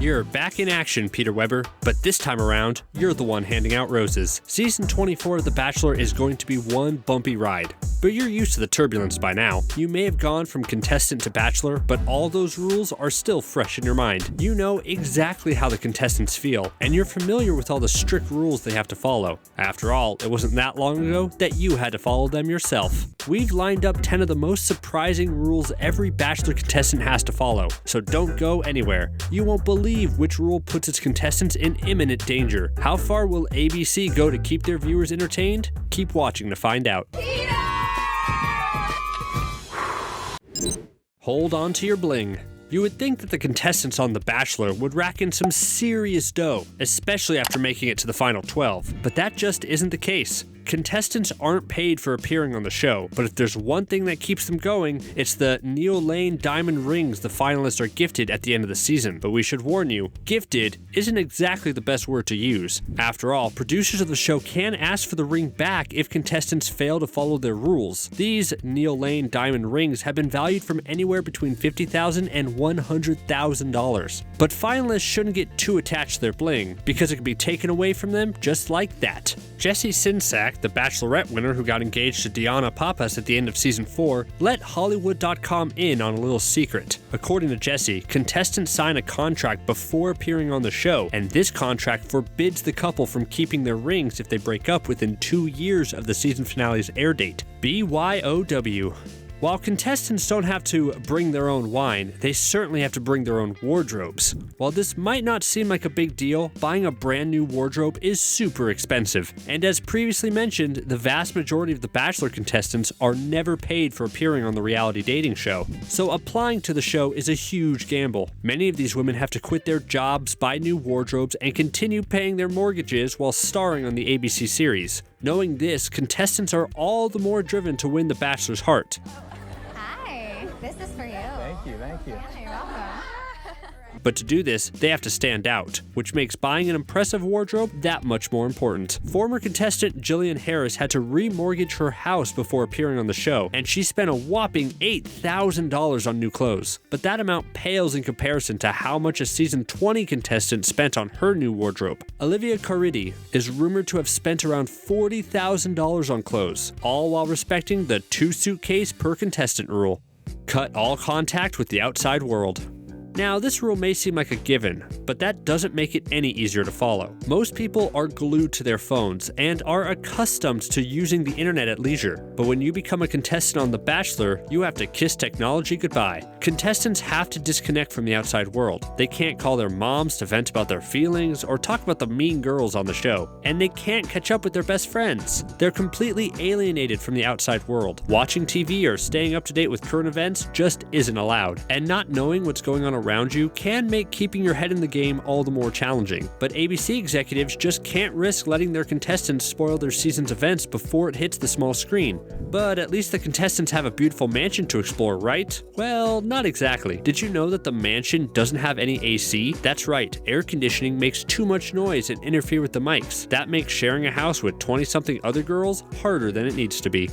You're back in action, Peter Weber, but this time around, you're the one handing out roses. Season 24 of The Bachelor is going to be one bumpy ride, but you're used to the turbulence by now. You may have gone from contestant to bachelor, but all those rules are still fresh in your mind. You know exactly how the contestants feel, and you're familiar with all the strict rules they have to follow. After all, it wasn't that long ago that you had to follow them yourself. We've lined up 10 of the most surprising rules every Bachelor contestant has to follow, so don't go anywhere. You won't believe which rule puts its contestants in imminent danger. How far will ABC go to keep their viewers entertained? Keep watching to find out. Hold on to your bling. You would think that the contestants on The Bachelor would rack in some serious dough, especially after making it to the final 12, but that just isn't the case. Contestants aren't paid for appearing on the show, but if there's one thing that keeps them going, it's the neon diamond rings the finalists are gifted at the end of the season. But we should warn you, gifted isn't exactly the best word to use. After all, producers of the show can ask for the ring back if contestants fail to follow their rules. These neon diamond rings have been valued from anywhere between $50,000 and $100,000. But finalists shouldn't get too attached to their bling, because it can be taken away from them just like that. Jessie Sinsack, the Bachelorette winner who got engaged to Deanna Pappas at the end of Season 4, let Hollywood.com in on a little secret. According to Jessie, contestants sign a contract before appearing on the show, and this contract forbids the couple from keeping their rings if they break up within 2 years of the season finale's air date. BYOW. While contestants don't have to bring their own wine, they certainly have to bring their own wardrobes. While this might not seem like a big deal, buying a brand new wardrobe is super expensive. And as previously mentioned, the vast majority of the Bachelor contestants are never paid for appearing on the reality dating show. So applying to the show is a huge gamble. Many of these women have to quit their jobs, buy new wardrobes, and continue paying their mortgages while starring on the ABC series. Knowing this, contestants are all the more driven to win the Bachelor's heart. This is for you. Thank you. Yeah, you're welcome. But to do this, they have to stand out, which makes buying an impressive wardrobe that much more important. Former contestant Jillian Harris had to remortgage her house before appearing on the show, and she spent a whopping $8,000 on new clothes. But that amount pales in comparison to how much a season 20 contestant spent on her new wardrobe. Olivia Caridi is rumored to have spent around $40,000 on clothes, all while respecting the 2 suitcase per contestant rule. Cut all contact with the outside world. Now, this rule may seem like a given, but that doesn't make it any easier to follow. Most people are glued to their phones and are accustomed to using the internet at leisure. But when you become a contestant on The Bachelor, you have to kiss technology goodbye. Contestants have to disconnect from the outside world. They can't call their moms to vent about their feelings or talk about the mean girls on the show. And they can't catch up with their best friends. They're completely alienated from the outside world. Watching TV or staying up to date with current events just isn't allowed. And not knowing what's going on around you can make keeping your head in the game all the more challenging. But ABC executives just can't risk letting their contestants spoil their season's events before it hits the small screen. But at least the contestants have a beautiful mansion to explore, right? Well, not exactly. Did you know that the mansion doesn't have any AC? That's right, air conditioning makes too much noise and interfere with the mics. That makes sharing a house with 20-something other girls harder than it needs to be.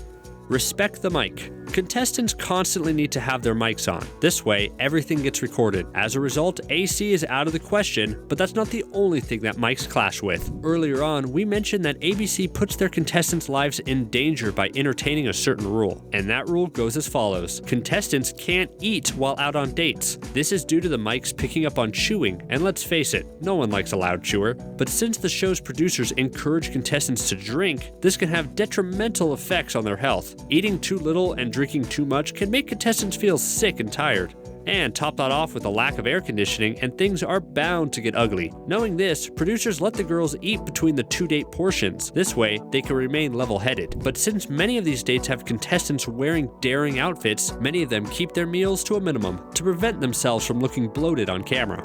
Respect the mic. Contestants constantly need to have their mics on. This way, everything gets recorded. As a result, AC is out of the question, but that's not the only thing that mics clash with. Earlier on, we mentioned that ABC puts their contestants' lives in danger by entertaining a certain rule, and that rule goes as follows. Contestants can't eat while out on dates. This is due to the mics picking up on chewing, and let's face it, no one likes a loud chewer. But since the show's producers encourage contestants to drink, this can have detrimental effects on their health. Eating too little and drinking too much can make contestants feel sick and tired. And top that off with a lack of air conditioning, and things are bound to get ugly. Knowing this, producers let the girls eat between the 2 date portions. This way, they can remain level-headed. But since many of these dates have contestants wearing daring outfits, many of them keep their meals to a minimum to prevent themselves from looking bloated on camera.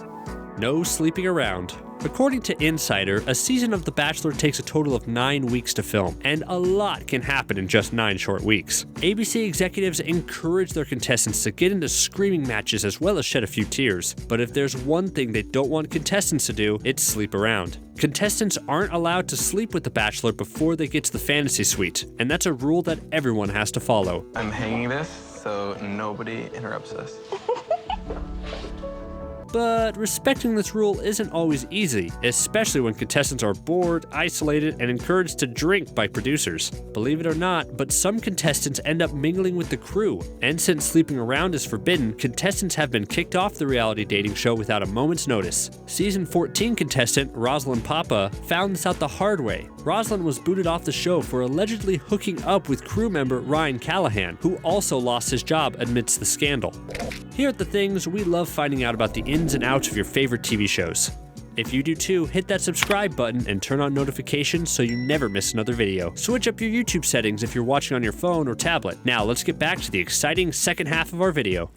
No sleeping around. According to Insider, a season of The Bachelor takes a total of 9 weeks to film, and a lot can happen in just 9 short weeks. ABC executives encourage their contestants to get into screaming matches as well as shed a few tears. But if there's one thing they don't want contestants to do, it's sleep around. Contestants aren't allowed to sleep with The Bachelor before they get to the fantasy suite, and that's a rule that everyone has to follow. I'm hanging this so nobody interrupts us. But respecting this rule isn't always easy, especially when contestants are bored, isolated, and encouraged to drink by producers. Believe it or not, but some contestants end up mingling with the crew, and since sleeping around is forbidden, contestants have been kicked off the reality dating show without a moment's notice. Season 14 contestant Rosalind Papa found this out the hard way. Rosalind was booted off the show for allegedly hooking up with crew member Ryan Callahan, who also lost his job amidst the scandal. Here at The Things, we love finding out about the ins and outs of your favorite TV shows. If you do too, hit that subscribe button and turn on notifications so you never miss another video. Switch up your YouTube settings if you're watching on your phone or tablet. Now let's get back to the exciting second half of our video.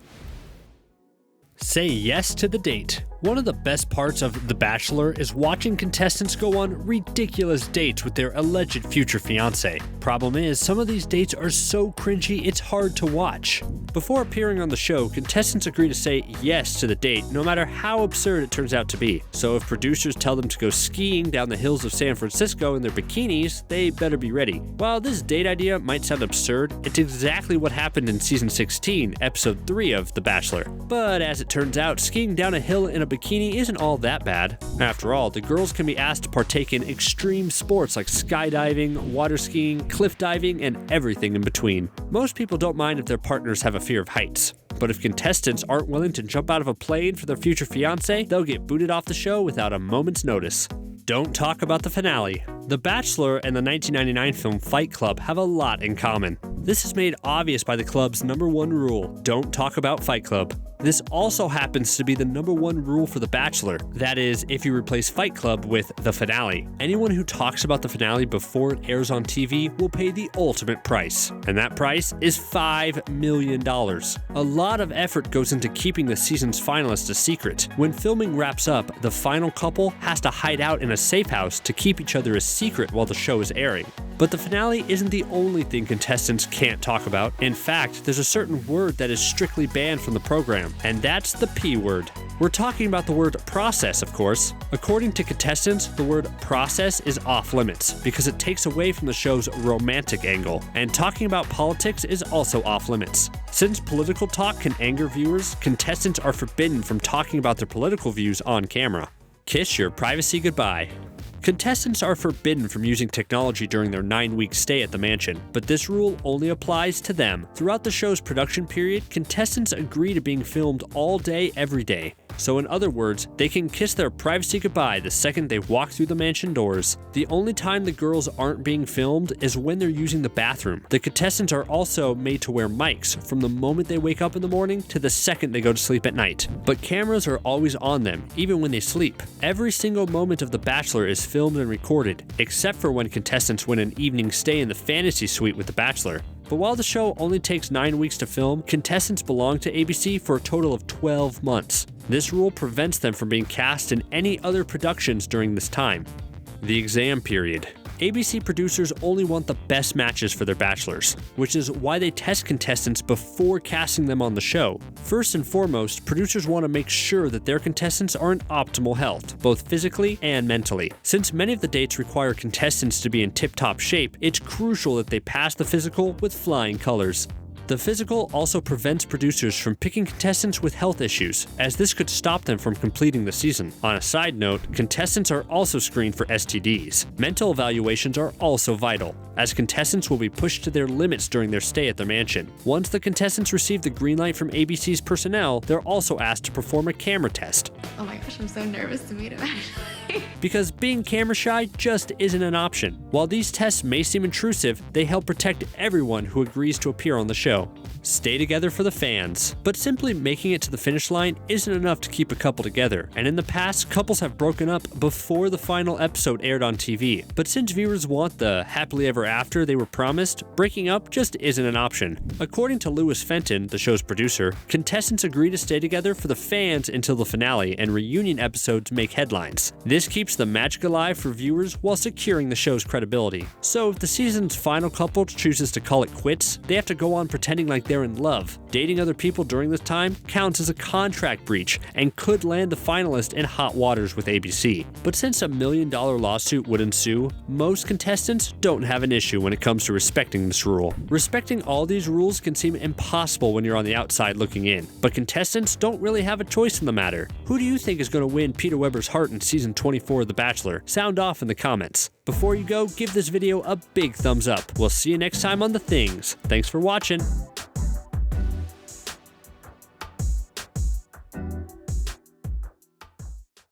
Say yes to the date. One of the best parts of The Bachelor is watching contestants go on ridiculous dates with their alleged future fiancé. Problem is, some of these dates are so cringy it's hard to watch. Before appearing on the show, contestants agree to say yes to the date no matter how absurd it turns out to be. So if producers tell them to go skiing down the hills of San Francisco in their bikinis, they better be ready. While this date idea might sound absurd, it's exactly what happened in season 16, episode 3 of The Bachelor. But as it turns out, skiing down a hill in a bikini isn't all that bad. After all, the girls can be asked to partake in extreme sports like skydiving, water skiing, cliff diving, and everything in between. Most people don't mind if their partners have a fear of heights. But if contestants aren't willing to jump out of a plane for their future fiancé, they'll get booted off the show without a moment's notice. Don't talk about the finale. The Bachelor and the 1999 film Fight Club have a lot in common. This is made obvious by the club's #1 rule: don't talk about Fight Club. This also happens to be the #1 rule for The Bachelor. That is, if you replace Fight Club with the finale. Anyone who talks about the finale before it airs on TV will pay the ultimate price. And that price is $5 million. A lot of effort goes into keeping the season's finalists a secret. When filming wraps up, the final couple has to hide out in a safe house to keep each other a secret while the show is airing. But the finale isn't the only thing contestants can't talk about. In fact, there's a certain word that is strictly banned from the program, and that's the P word. We're talking about the word process, of course. According to contestants, the word process is off limits because it takes away from the show's romantic angle, and talking about politics is also off limits. Since political talk can anger viewers, contestants are forbidden from talking about their political views on camera. Kiss your privacy goodbye. Contestants are forbidden from using technology during their 9-week stay at the mansion, but this rule only applies to them. Throughout the show's production period, contestants agree to being filmed all day, every day. So in other words, they can kiss their privacy goodbye the second they walk through the mansion doors. The only time the girls aren't being filmed is when they're using the bathroom. The contestants are also made to wear mics from the moment they wake up in the morning to the second they go to sleep at night. But cameras are always on them, even when they sleep. Every single moment of The Bachelor is filmed and recorded, except for when contestants win an evening stay in the fantasy suite with The Bachelor. But while the show only takes 9 weeks to film, contestants belong to ABC for a total of 12 months. This rule prevents them from being cast in any other productions during this time. The exam period. ABC producers only want the best matches for their bachelors, which is why they test contestants before casting them on the show. First and foremost, producers want to make sure that their contestants are in optimal health, both physically and mentally. Since many of the dates require contestants to be in tip-top shape, it's crucial that they pass the physical with flying colors. The physical also prevents producers from picking contestants with health issues, as this could stop them from completing the season. On a side note, contestants are also screened for STDs. Mental evaluations are also vital, as contestants will be pushed to their limits during their stay at the mansion. Once the contestants receive the green light from ABC's personnel, they're also asked to perform a camera test. Oh my gosh, I'm so nervous to meet him actually. Because being camera shy just isn't an option. While these tests may seem intrusive, they help protect everyone who agrees to appear on the show. Stay together for the fans. But simply making it to the finish line isn't enough to keep a couple together, and in the past, couples have broken up before the final episode aired on TV. But since viewers want the happily ever after they were promised, breaking up just isn't an option. According to Louis Fenton, the show's producer, contestants agree to stay together for the fans until the finale, and reunion episodes make headlines. This keeps the magic alive for viewers while securing the show's credibility. So if the season's final couple chooses to call it quits, they have to go on pretending like they're in love. Dating other people during this time counts as a contract breach and could land the finalist in hot waters with ABC. But since a $1 million lawsuit would ensue, most contestants don't have an issue when it comes to respecting this rule. Respecting all these rules can seem impossible when you're on the outside looking in, but contestants don't really have a choice in the matter. Who do do you think is going to win Peter Weber's heart in season 24 of The Bachelor? Sound off in the comments. Before you go, give this video a big thumbs up. We'll see you next time on The Things. Thanks for watching.